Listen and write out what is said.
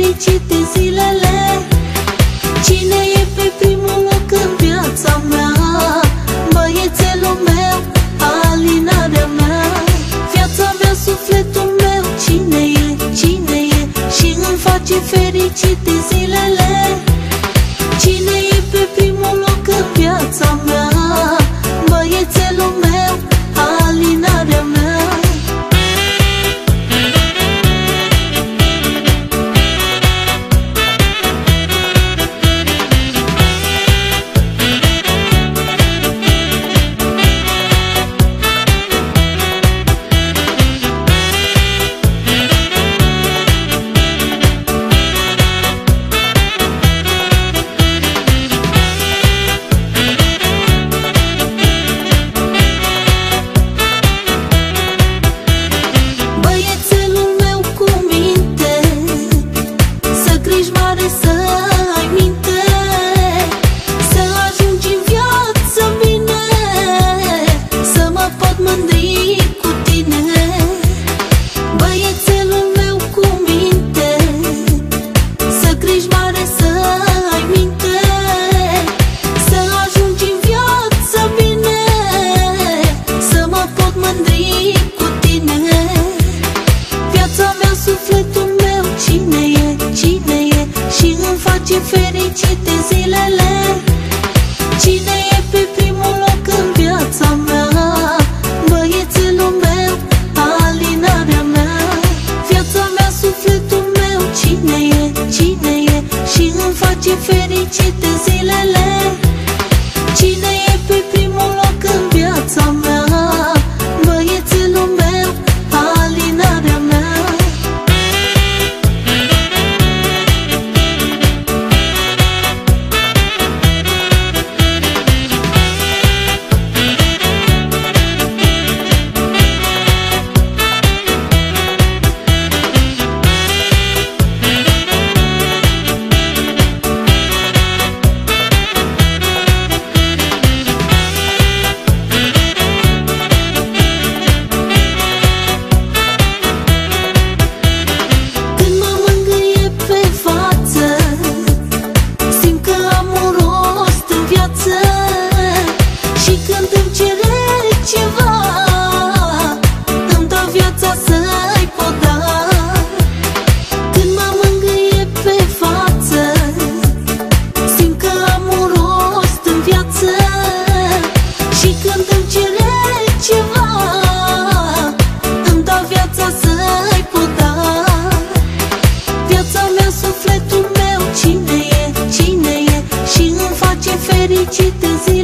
fericite zilele. Cine e pe primul loc în viața mea? Băiețelul meu, alinarea mea. Viața mea, sufletul meu, cine e, cine e și îmi face fericite zilele. Cine e pe primul loc în viața mea? Băiețelul meu, alinarea mea. Să ai minte, să ajungi în viață bine, să mă pot mândri cu tine. Băiețelul meu cu minte, să crești mare, să ai minte, să ajungi în viață bine, să mă pot mândri cu tine. Viața mea, sufletul meu, cine e, cine e și îmi face fericite zilele. Cine e pe primul loc în viața mea? Băiețelul meu, alinarea mea. Viața mea, sufletul meu, cine e, cine e și îmi face fericite zilele. Cine e pe primul loc în viața mea? Băiețelul meu, alinarea mea. Și când îmi cere ceva, îmi dau viața să-i pot da. Când mă mângâie pe față, simt că am un rost în viață. Și când îmi cere ceva, îmi dau viața să-i pot da. Viața mea, sufletul meu, cine e, cine e și îmi face fericite zi.